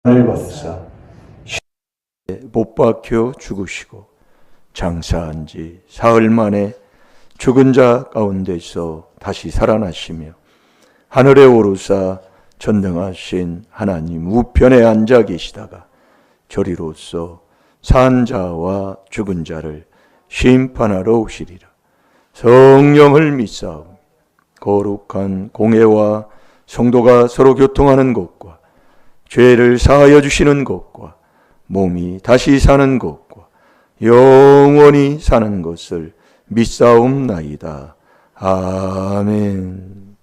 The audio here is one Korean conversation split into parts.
을 벗으사 못 박혀 죽으시고 장사한 지 사흘 만에 죽은 자 가운데서 다시 살아나시며 하늘에 오르사 전능하신 하나님 우편에 앉아 계시다가 저리로서 산 자와 죽은 자를 심판하러 오시리라. 성령을 믿사오니 거룩한 공회와 성도가 서로 교통하는 곳과 죄를 사하여 주시는 것과 몸이 다시 사는 것과 영원히 사는 것을 믿사옵나이다. 아멘.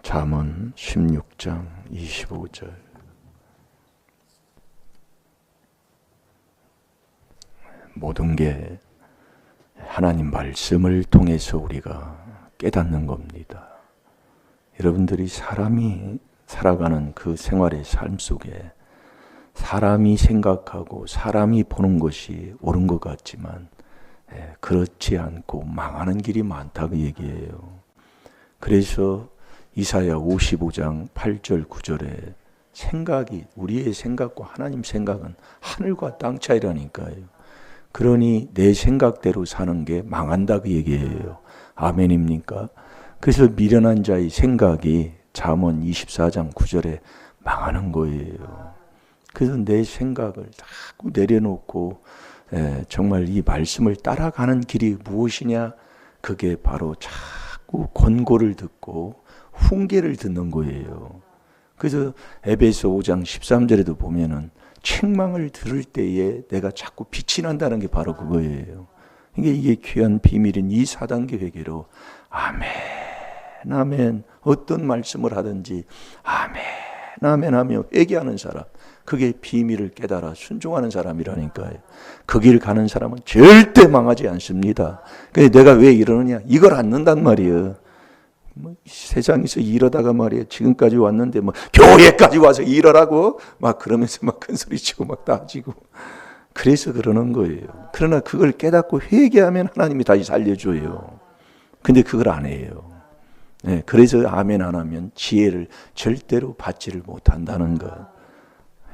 잠언 16장 25절. 모든 게 하나님 말씀을 통해서 우리가 깨닫는 겁니다. 여러분들이 사람이 살아가는 그 생활의 삶 속에 사람이 생각하고 사람이 보는 것이 옳은 것 같지만 그렇지 않고 망하는 길이 많다고 얘기해요. 그래서 이사야 55장 8절 9절에 생각이 우리의 생각과 하나님 생각은 하늘과 땅 차이라니까요. 그러니 내 생각대로 사는 게 망한다고 얘기해요. 아멘입니까? 그래서 미련한 자의 생각이 잠언 24장 9절에 망하는 거예요. 그래서 내 생각을 자꾸 내려놓고 정말 이 말씀을 따라가는 길이 무엇이냐? 그게 바로 자꾸 권고를 듣고 훈계를 듣는 거예요. 그래서 에베소 5장 13절에도 보면은 책망을 들을 때에 내가 자꾸 빛이 난다는 게 바로 그거예요. 이게 귀한 비밀인 이 4단계 회개로 아멘, 아멘, 어떤 말씀을 하든지 아멘, 아멘 하며 회개하는 사람, 그게 비밀을 깨달아 순종하는 사람이라니까요. 그 길 가는 사람은 절대 망하지 않습니다. 근데 내가 왜 이러느냐? 이걸 않는단 말이에요. 세상에서 이러다가 말이에요. 지금까지 왔는데 교회까지 와서 이러라고 막 그러면서 막 큰 소리 치고 막 따지고. 그래서 그러는 거예요. 그러나 그걸 깨닫고 회개하면 하나님이 다시 살려줘요. 근데 그걸 안 해요. 그래서 아멘 안 하면 지혜를 절대로 받지를 못한다는 것.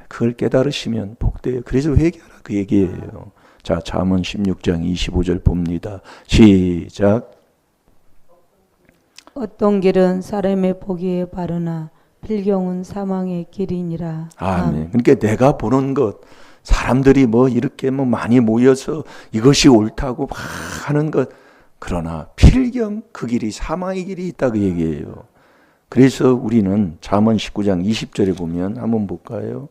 그걸 깨달으시면 복돼요. 그래서 회개하라 그 얘기예요. 자, 잠언 16장 25절 봅니다. 시작. 어떤 길은 사람의 보기에 바르나 필경은 사망의 길이니라. 아멘. 그러니까 내가 보는 것, 사람들이 이렇게 많이 모여서 이것이 옳다고 막 하는 것, 그러나 필경 그 길이 사망의 길이 있다고 얘기해요. 그래서 우리는 잠언 19장 20절에 보면 한번 볼까요?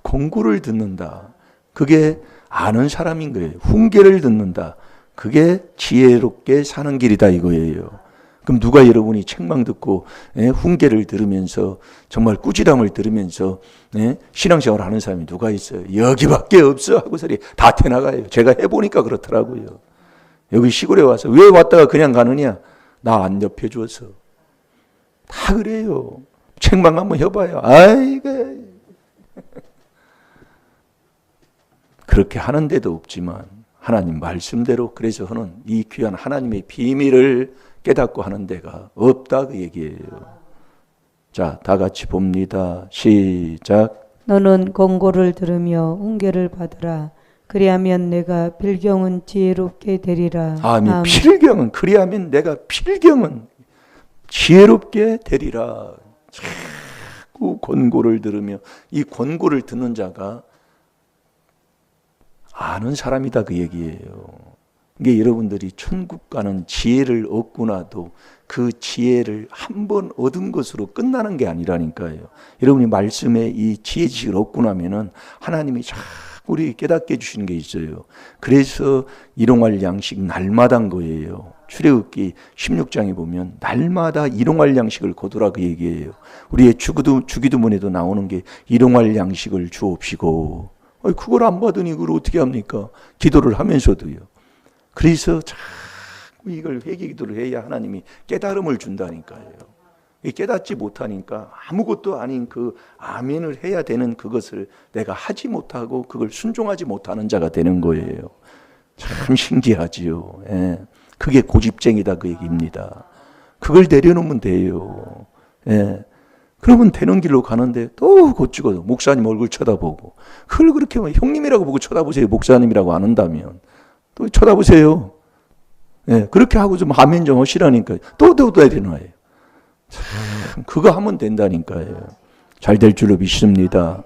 공고를 듣는다. 그게 아는 사람인 거예요. 훈계를 듣는다. 그게 지혜롭게 사는 길이다 이거예요. 그럼 누가 여러분이 책망 듣고 훈계를 들으면서 정말 꾸지람을 들으면서 신앙생활 하는 사람이 누가 있어요? 여기밖에 없어 하고 소리 다 태나가요. 제가 해보니까 그렇더라고요. 여기 시골에 와서 왜 왔다가 그냥 가느냐? 나 안 옆에줘서. 다 그래요. 책망 한번 해봐요. 아이고. 그렇게 하는 데도 없지만 하나님 말씀대로 그래서 하는 이 귀한 하나님의 비밀을 깨닫고 하는 데가 없다 그 얘기예요. 자, 다 같이 봅니다. 시작. 너는 권고를 들으며 훈계를 받으라. 그리하면 내가 필경은 지혜롭게 되리라. 아멘. 필경은 그리하면 내가 필경은 지혜롭게 되리라. 자꾸 권고를 들으며 이 권고를 듣는 자가 아는 사람이다 그 얘기예요. 이게 여러분들이 천국 가는 지혜를 얻고 나도 그 지혜를 한 번 얻은 것으로 끝나는 게 아니라니까요. 여러분이 말씀에 이 지혜 지식을 얻고 나면은 하나님이 자꾸 우리 깨닫게 해주시는 게 있어요. 그래서 일용할 양식 날마다인 거예요. 출애굽기 16장에 보면 날마다 일용할 양식을 거두라 그 얘기예요. 우리의 주기도문에도 나오는 게 일용할 양식을 주옵시고. 그걸 안 받으니 그걸 어떻게 합니까? 기도를 하면서도요. 그래서 자꾸 이걸 회개 기도를 해야 하나님이 깨달음을 준다니까요. 깨닫지 못하니까 아무것도 아닌 그 아멘을 해야 되는 그것을 내가 하지 못하고 그걸 순종하지 못하는 자가 되는 거예요. 참 신기하지요. 그게 고집쟁이다 그 얘기입니다. 그걸 내려놓으면 돼요. 예. 그러면 되는 길로 가는데 또 고치고 목사님 얼굴 쳐다보고 그걸 그렇게 형님이라고 보고 쳐다보세요. 목사님이라고 안 한다면 또 쳐다보세요. 예. 그렇게 하고 좀 아멘 좀 하시라니까요. 또 내려놔요. 참 그거 하면 된다니까요. 잘 될 줄로 믿습니다.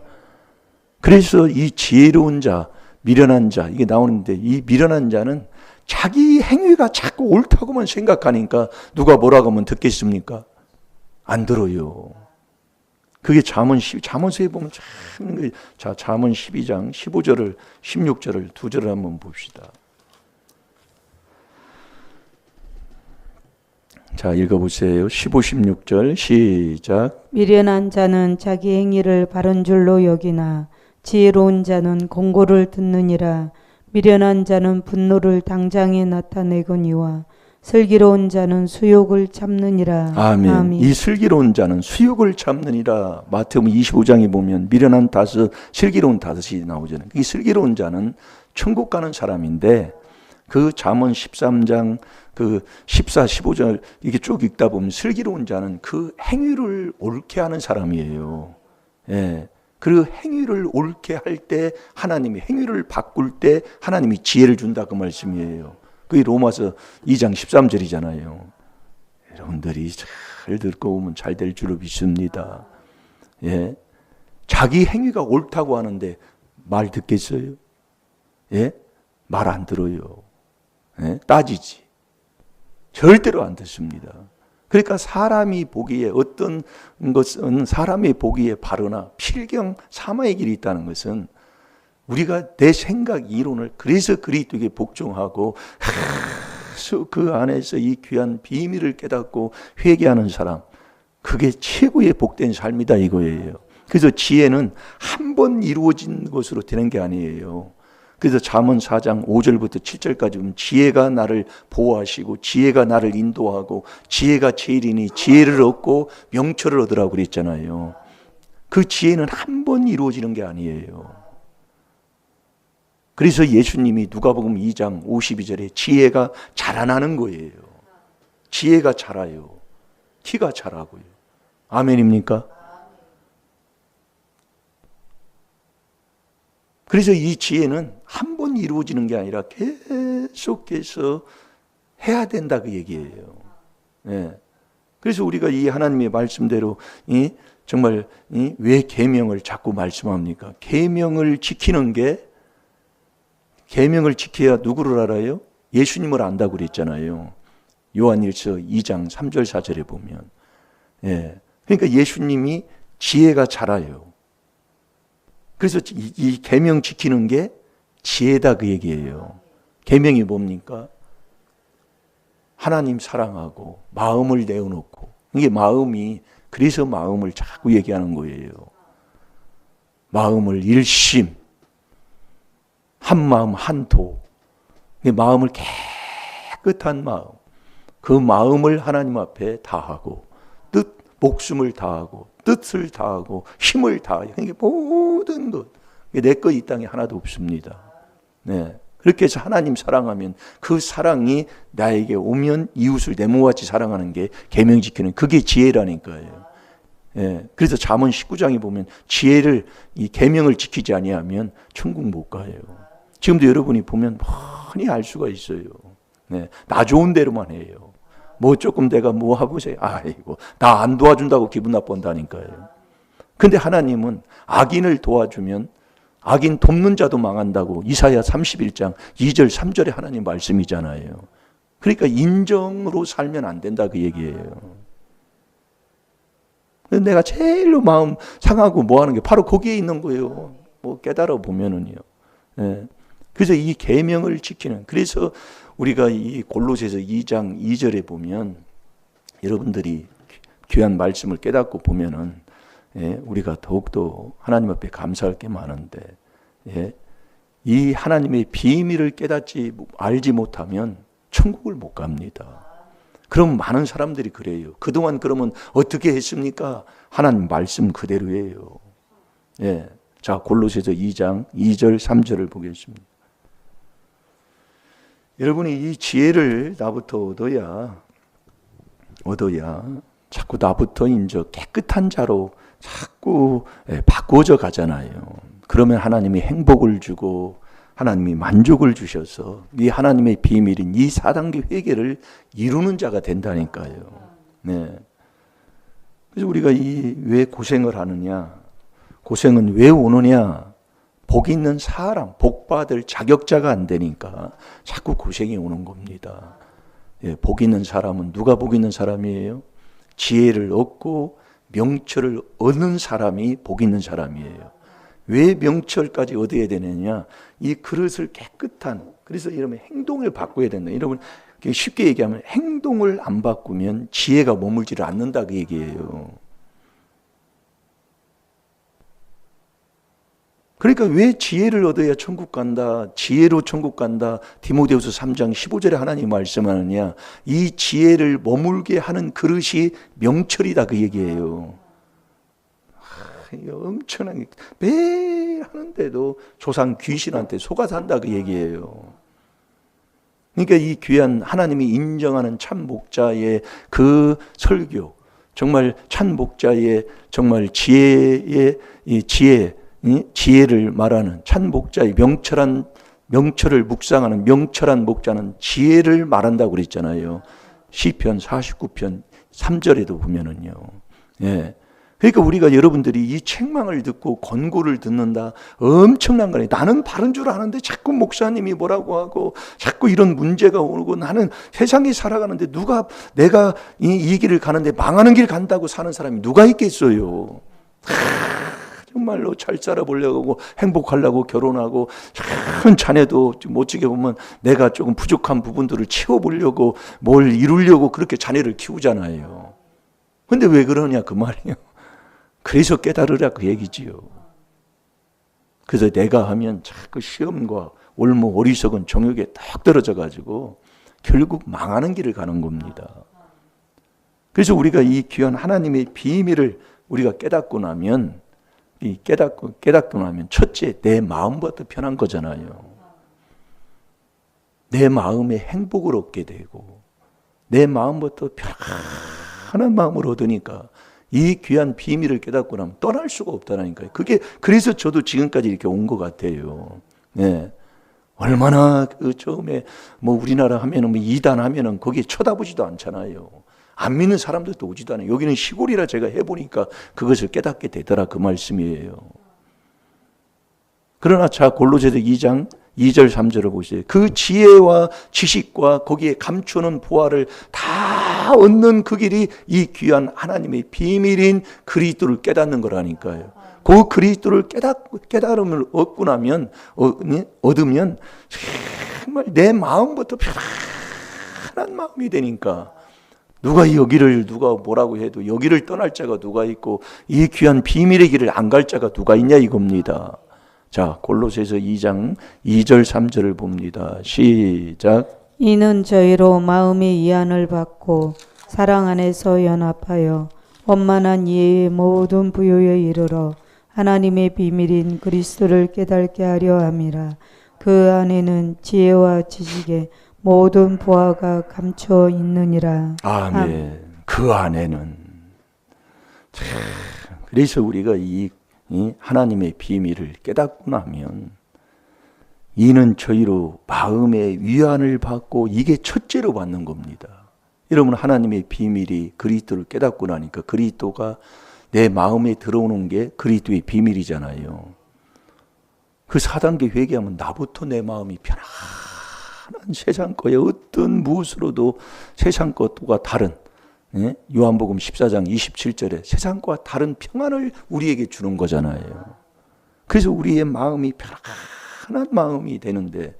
그래서 이 지혜로운 자, 미련한 자 이게 나오는데 이 미련한 자는 자기 행위가 자꾸 옳다고만 생각하니까 누가 뭐라고 하면 듣겠습니까? 안 들어요. 그게 잠언서에 보면 참, 자, 잠언 12장 15절을 16절을 두 절을 한번 봅시다. 자, 읽어보세요. 15, 16절 시작. 미련한 자는 자기 행위를 바른 줄로 여기나 지혜로운 자는 공고를 듣느니라. 미련한 자는 분노를 당장에 나타내거니와 슬기로운 자는 수욕을 참느니라. 아멘. 이 슬기로운 자는 수욕을 참느니라. 마태복음 25장에 보면 미련한 다섯, 슬기로운 다섯이 나오잖아요. 이 슬기로운 자는 천국 가는 사람인데 그 잠언 13장 그 14, 15절 이게 쭉 읽다 보면 슬기로운 자는 그 행위를 옳게 하는 사람이에요. 예. 그 행위를 옳게 할 때 하나님이 행위를 바꿀 때 하나님이 지혜를 준다 그 말씀이에요. 그게 로마서 2장 13절이잖아요. 여러분들이 잘 듣고 오면 잘 될 줄로 믿습니다. 예. 자기 행위가 옳다고 하는데 말 듣겠어요? 예? 말 안 들어요. 예? 따지지. 절대로 안 듣습니다. 그러니까 사람이 보기에 어떤 것은 사람이 보기에 바르나 필경 사마의 길이 있다는 것은 우리가 내 생각 이론을 그래서 그리스도에게 복종하고 그 안에서 이 귀한 비밀을 깨닫고 회개하는 사람 그게 최고의 복된 삶이다 이거예요. 그래서 지혜는 한 번 이루어진 것으로 되는 게 아니에요. 그래서 잠언 4장 5절부터 7절까지 보면 지혜가 나를 보호하시고 지혜가 나를 인도하고 지혜가 제일이니 지혜를 얻고 명철을 얻으라고 그랬잖아요. 그 지혜는 한 번 이루어지는 게 아니에요. 그래서 예수님이 누가복음 2장 52절에 지혜가 자라나는 거예요. 지혜가 자라요. 키가 자라고요. 아멘입니까? 그래서 이 지혜는 한 번 이루어지는 게 아니라 계속해서 해야 된다 그 얘기예요. 네. 그래서 우리가 이 하나님의 말씀대로 정말 왜 계명을 자꾸 말씀합니까? 계명을 지키는 게 계명을 지켜야 누구를 알아요? 예수님을 안다고 그랬잖아요. 요한일서 2장 3절 4절에 보면. 예. 그러니까 예수님이 지혜가 자라요. 그래서 이 계명 지키는 게 지혜다 그 얘기예요. 계명이 뭡니까? 하나님 사랑하고 마음을 내어놓고 이게 마음이 그래서 마음을 자꾸 얘기하는 거예요. 마음을 한 마음 한토 마음을 깨끗한 마음 그 마음을 하나님 앞에 다하고 목숨을 다하고 뜻을 다하고 힘을 다하고 그러니까 모든 것 내 것 이 땅에 하나도 없습니다. 네. 그렇게 해서 하나님 사랑하면 그 사랑이 나에게 오면 이웃을 내 몸같이 사랑하는 게 계명 지키는 그게 지혜라니까요. 예. 그래서 잠언 19장에 보면 지혜를 이 계명을 지키지 아니하면 천국 못 가요. 지금도 여러분이 보면 뻔히 알 수가 있어요. 네. 나 좋은 대로만 해요. 뭐 조금 내가 뭐 해보세요. 아이고 나 안 도와준다고 기분 나쁜다니까요. 근데 하나님은 악인을 도와주면 악인 돕는 자도 망한다고 이사야 31장 2절 3절에 하나님 말씀이잖아요. 그러니까 인정으로 살면 안 된다 그 얘기예요. 내가 제일로 마음 상하고 뭐 하는 게 바로 거기에 있는 거예요. 뭐 깨달아 보면은요. 예. 그래서 이 계명을 지키는 그래서 우리가 이 골로새서 2장 2절에 보면 여러분들이 귀한 말씀을 깨닫고 보면은 예, 우리가 더욱더 하나님 앞에 감사할 게 많은데 예, 이 하나님의 비밀을 깨닫지 알지 못하면 천국을 못 갑니다. 그럼 많은 사람들이 그래요. 그동안 그러면 어떻게 했습니까? 하나님 말씀 그대로예요. 예, 자 골로새서 2장 2절 3절을 보겠습니다. 여러분이 이 지혜를 나부터 얻어야 얻어야 자꾸 나부터 이제 깨끗한 자로 자꾸 바꾸어져 가잖아요. 그러면 하나님이 행복을 주고 하나님이 만족을 주셔서 이 하나님의 비밀인 이 4단계 회개를 이루는 자가 된다니까요. 네. 그래서 우리가 왜 고생을 하느냐? 고생은 왜 오느냐? 복 있는 사람, 복 받을 자격자가 안 되니까 자꾸 고생이 오는 겁니다. 예, 복 있는 사람은 누가 복 있는 사람이에요? 지혜를 얻고 명철을 얻는 사람이 복 있는 사람이에요. 왜 명철까지 얻어야 되느냐? 이 그릇을 깨끗한, 그래서 이러면 행동을 바꿔야 된다. 여러분 쉽게 얘기하면 행동을 안 바꾸면 지혜가 머물지를 않는다 그 얘기예요. 그러니까 왜 지혜를 얻어야 천국 간다, 지혜로 천국 간다, 디모데후서 3장 15절에 하나님 말씀하느냐, 이 지혜를 머물게 하는 그릇이 명철이다 그 얘기예요. 엄청나게 매일 하는데도 조상 귀신한테 속아 산다 그 얘기예요. 그러니까 이 귀한 하나님이 인정하는 참 목자의 그 설교, 정말 참 목자의 정말 지혜의 이 지혜를 말하는 참 목자의 명철을 묵상하는 명철한 목자는 지혜를 말한다고 그랬잖아요. 시편 49편 3절에도 보면은요. 예. 그러니까 우리가 여러분들이 이 책망을 듣고 권고를 듣는다. 엄청난 거예요. 나는 바른 줄 아는데 자꾸 목사님이 뭐라고 하고 자꾸 이런 문제가 오고 나는 세상에 살아가는데 내가 이 길을 가는데 망하는 길 간다고 사는 사람이 누가 있겠어요. 정말로 잘 살아보려고 행복하려고 결혼하고 큰 자녀도 멋지게 보면 내가 조금 부족한 부분들을 채워보려고 뭘 이루려고 그렇게 자녀를 키우잖아요. 근데 왜 그러냐 그 말이에요. 그래서 깨달으라 그 얘기지요. 그래서 내가 하면 자꾸 시험과 올무 어리석은 정욕에 딱 떨어져 가지고 결국 망하는 길을 가는 겁니다. 그래서 우리가 이 귀한 하나님의 비밀을 우리가 깨닫고 나면 깨닫고 나면 첫째 내 마음부터 편한 거잖아요. 내 마음에 행복을 얻게 되고 내 마음부터 편안한 마음을 얻으니까 이 귀한 비밀을 깨닫고 나면 떠날 수가 없다니까요. 그래서 저도 지금까지 이렇게 온 것 같아요. 네. 얼마나 처음에 우리나라 하면은 이단 하면은 거기에 쳐다보지도 않잖아요. 안 믿는 사람들도 오지도 않아요. 여기는 시골이라 제가 해보니까 그것을 깨닫게 되더라 그 말씀이에요. 그러나 자 골로새서 2장 2절 3절을 보세요. 그 지혜와 지식과 거기에 감추는 보화를 다 얻는 그 길이 이 귀한 하나님의 비밀인 그리스도를 깨닫는 거라니까요. 그 그리스도를 깨달음을 얻고 나면 얻으면 정말 내 마음부터 편안한 마음이 되니까 누가 뭐라고 해도 여기를 떠날 자가 누가 있고 이 귀한 비밀의 길을 안 갈 자가 누가 있냐 이겁니다. 자, 골로새서 2장 2절 3절을 봅니다. 시작. 이는 저희로 마음의 이안을 받고 사랑 안에서 연합하여 원만한 이해의 모든 부요에 이르러 하나님의 비밀인 그리스도를 깨닫게 하려 함이라. 그 안에는 지혜와 지식의 모든 보화가 감춰 있느니라. 아멘. 그 안에는 그래서 우리가 이 하나님의 비밀을 깨닫고 나면 이는 저희로 마음의 위안을 받고 이게 첫째로 받는 겁니다. 여러분 하나님의 비밀이 그리스도를 깨닫고 나니까 그리스도가 내 마음에 들어오는 게 그리스도의 비밀이잖아요. 그 4단계 회개하면 나부터 내 마음이 편안한 세상 거에 어떤 무엇으로도 세상 것과 다른 요한복음 14장 27절에 세상과 다른 평안을 우리에게 주는 거잖아요. 그래서 우리의 마음이 편안한 마음이 되는데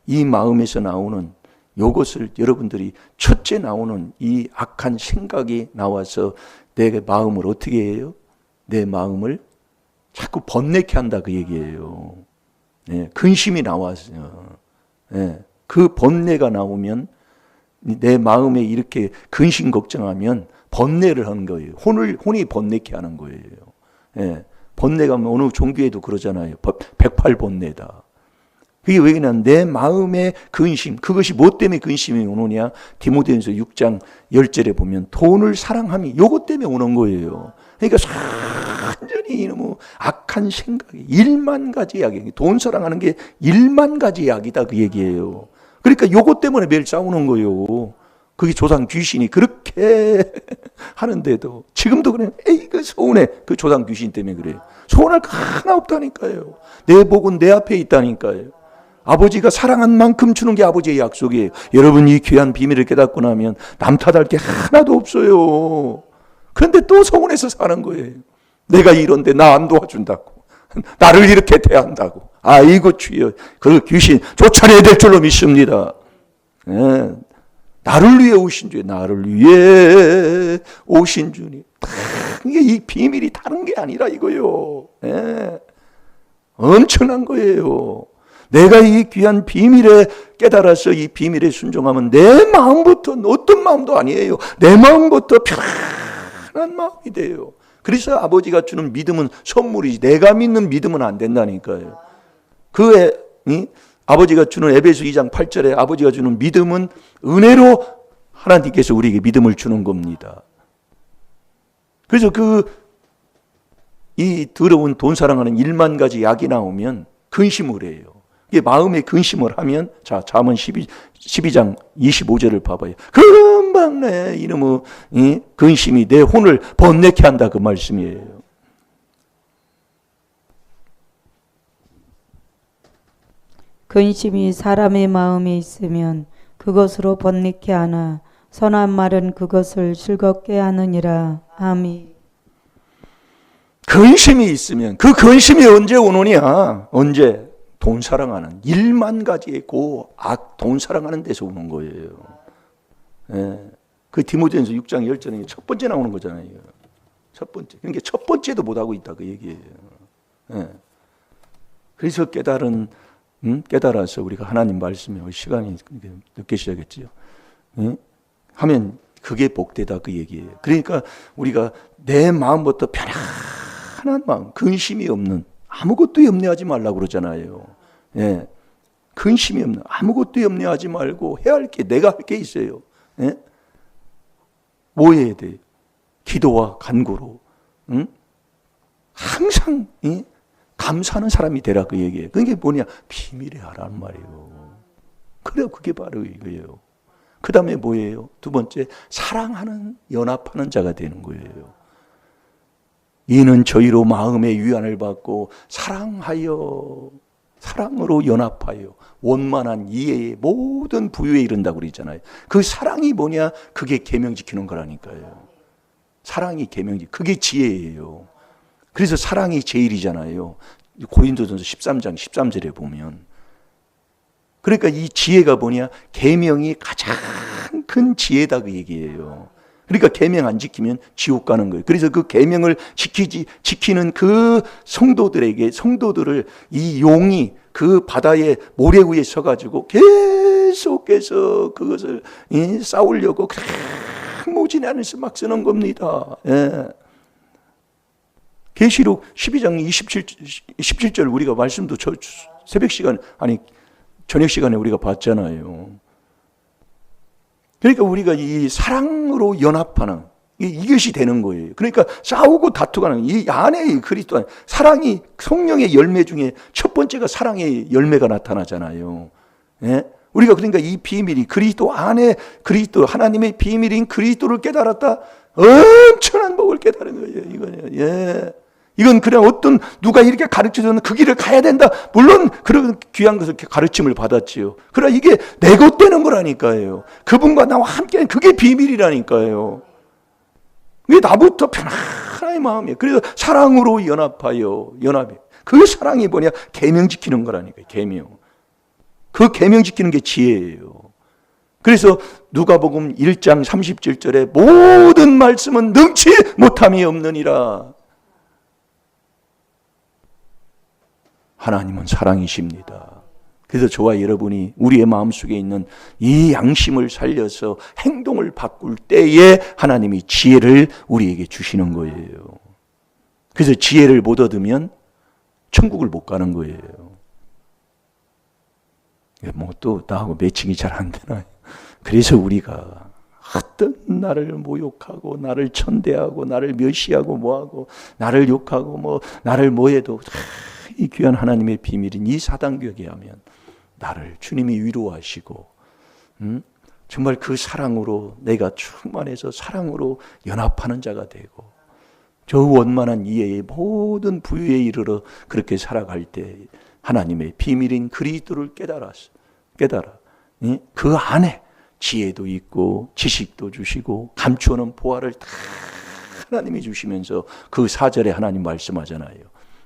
이 마음에서 나오는 이것을 여러분들이 첫째 나오는 이 악한 생각이 나와서 내 마음을 어떻게 해요? 내 마음을 자꾸 번뇌케 한다 그 얘기예요. 근심이 나왔어요. 그 번뇌가 나오면 내 마음에 이렇게 근심 걱정하면 번뇌를 하는 거예요. 혼이 번뇌케 하는 거예요. 번뇌가 어느 종교에도 그러잖아요. 108번뇌다. 그게 왜 그러냐? 내 마음의 근심, 그것이 뭐 때문에 근심이 오느냐? 디모데전서 6장 10절에 보면 돈을 사랑함이 요것 때문에 오는 거예요. 그러니까 완전히 너무 악한 생각이 1만 가지 약이, 돈 사랑하는 게 1만 가지 약이다 그 얘기예요. 그러니까 요것 때문에 매일 싸우는 거예요. 그게 조상 귀신이 그렇게 하는데도 지금도 그래요. 에이 그 서운해. 그 조상 귀신 때문에 그래요. 서운할 거 하나 없다니까요. 내 복은 내 앞에 있다니까요. 아버지가 사랑한 만큼 주는 게 아버지의 약속이에요. 여러분 이 귀한 비밀을 깨닫고 나면 남 탓할 게 하나도 없어요. 그런데 또 서운해서 사는 거예요. 내가 이런데 나 안 도와준다고. 나를 이렇게 대한다고. 아이고 주여. 그 귀신 쫓아내야 될 줄로 믿습니다. 예. 나를 위해 오신 주님, 나를 위해 오신 주님. 이게 이 비밀이 다른 게 아니라 이거요. 예. 엄청난 거예요. 내가 이 귀한 비밀에 깨달아서 이 비밀에 순종하면 내 마음부터 어떤 마음도 아니에요. 내 마음부터 편안한 마음이 돼요. 그래서 아버지가 주는 믿음은 선물이지 내가 믿는 믿음은 안 된다니까요. 아버지가 주는 에베소 2장 8절에 아버지가 주는 믿음은 은혜로 하나님께서 우리에게 믿음을 주는 겁니다. 그래서 이 더러운 돈 사랑하는 1만 가지 약이 나오면 근심을 해요. 이게 마음에 근심을 하면 자 잠언 12장 25절을 봐봐요. 금방 내 이놈의 근심이 내 혼을 번뇌케 한다 그 말씀이에요. 근심이 사람의 마음에 있으면 그것으로 번뇌케 하나 선한 말은 그것을 즐겁게 하느니라. 아멘. 근심이 있으면 그 근심이 언제 오느냐? 언제? 돈 사랑하는 1만 가지의 돈 사랑하는 데서 오는 거예요. 예. 그 디모데전서 6장 10절에 첫 번째 나오는 거잖아요. 첫 번째. 그러니까 첫 번째도 못하고 있다 그 얘기예요. 예. 그래서 깨달아서 우리가 하나님 말씀에 시간이 늦게 시작했지요. 예? 하면 그게 복되다 그 얘기예요. 그러니까 우리가 내 마음부터 편안한 마음, 근심이 없는 아무것도 염려하지 말라고 그러잖아요. 예. 근심이 없는 아무것도 염려하지 말고 해야 할 게 내가 할 게 있어요. 예? 뭐 해야 돼? 기도와 간구로 항상 감사하는 사람이 되라 그 얘기예요. 그게 뭐냐? 비밀에 하라는 말이에요. 그래요. 그게 바로 이거예요. 그 다음에 뭐예요? 두 번째, 사랑하는 연합하는 자가 되는 거예요. 이는 저희로 마음의 위안을 받고 사랑으로 연합하여 원만한 이해의 모든 부유에 이른다고 그러잖아요. 그 사랑이 뭐냐? 그게 계명 지키는 거라니까요. 사랑이 그게 지혜예요. 그래서 사랑이 제일이잖아요. 고린도전서 13장 13절에 보면. 그러니까 이 지혜가 뭐냐? 계명이 가장 큰 지혜다 그 얘기예요. 그러니까 계명 안 지키면 지옥 가는 거예요. 그래서 그 계명을 지키는 그 성도들을 이 용이 그 바다의 모래 위에 서가지고 계속해서 그것을 싸우려고 모진에 안에서 막 쓰는 겁니다. 예. 계시록 12장 17절 우리가 말씀도 새벽 시간 저녁 시간에 우리가 봤잖아요. 그러니까 우리가 이 사랑으로 연합하는 이것이 되는 거예요. 그러니까 싸우고 다투가는 이 안에 그리스도 사랑이 성령의 열매 중에 첫 번째가 사랑의 열매가 나타나잖아요. 예? 우리가 그러니까 이 비밀이 그리스도 안에 하나님의 비밀인 그리스도를 깨달았다. 엄청난 복을 깨달은 거예요. 이거는 예. 이건 그냥 누가 이렇게 가르쳐주는 그 길을 가야 된다. 물론 그런 귀한 것을 가르침을 받았지요. 그러나 이게 내 것 되는 거라니까요. 그분과 나와 함께 그게 비밀이라니까요. 이게 나부터 편안한 마음이에요. 그래서 사랑으로 연합해. 그 사랑이 뭐냐? 계명 지키는 거라니까요. 계명. 그 계명 지키는 게 지혜예요. 그래서 누가복음 1장 37절에 모든 말씀은 능치 못함이 없느니라. 하나님은 사랑이십니다. 그래서 저와 여러분이 우리의 마음속에 있는 이 양심을 살려서 행동을 바꿀 때에 하나님이 지혜를 우리에게 주시는 거예요. 그래서 지혜를 못 얻으면 천국을 못 가는 거예요. 뭐 또 나하고 매칭이 잘 안 되나요? 그래서 우리가 어떤 나를 모욕하고 나를 천대하고 나를 멸시하고 뭐하고 나를 욕하고 뭐 나를 뭐해도 이 귀한 하나님의 비밀인 이 사단계에 하면 나를 주님이 위로하시고 정말 그 사랑으로 내가 충만해서 사랑으로 연합하는 자가 되고 저 원만한 이해의 모든 부유에 이르러 그렇게 살아갈 때 하나님의 비밀인 그리스도를 깨달아 그 안에 지혜도 있고 지식도 주시고 감추어놓은 보화를 다 하나님이 주시면서 그 4절에 하나님 말씀하잖아요.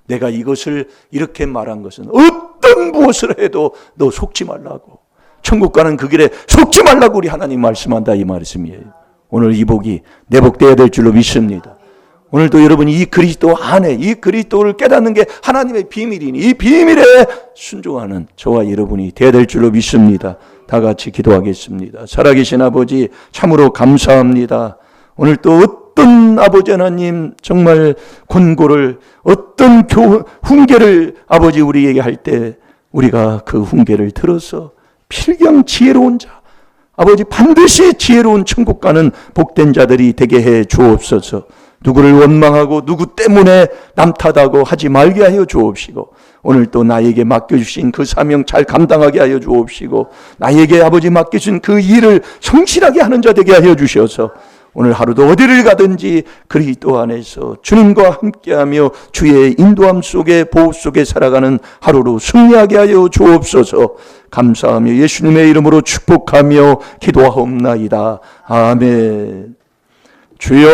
내가 이것을 이렇게 말한 것은 어떤 무엇을 해도 너 속지 말라고, 천국 가는 그 길에 속지 말라고 우리 하나님 말씀한다 이 말씀이에요. 오늘 이 복이 내 복되어야 될 줄로 믿습니다. 오늘도 여러분이 이 그리스도 안에 이 그리스도를 깨닫는 게 하나님의 비밀이니 이 비밀에 순종하는 저와 여러분이 되어야 될 줄로 믿습니다. 다 같이 기도하겠습니다. 살아계신 아버지 참으로 감사합니다. 오늘 또 어떤 아버지 하나님 정말 권고를 어떤 훈계를 아버지 우리에게 할 때 우리가 그 훈계를 들어서 필경 지혜로운 자 아버지 반드시 지혜로운 천국 가는 복된 자들이 되게 해 주옵소서. 누구를 원망하고 누구 때문에 남 탓하고 하지 말게 하여 주옵시고 오늘 또 나에게 맡겨주신 그 사명 잘 감당하게 하여 주옵시고 나에게 아버지 맡겨준 그 일을 성실하게 하는 자 되게 하여 주셔서 오늘 하루도 어디를 가든지 그리스도 안에서 주님과 함께하며 주의 인도함 속에 보호 속에 살아가는 하루로 승리하게 하여 주옵소서. 감사하며 예수님의 이름으로 축복하며 기도하옵나이다. 아멘. 주여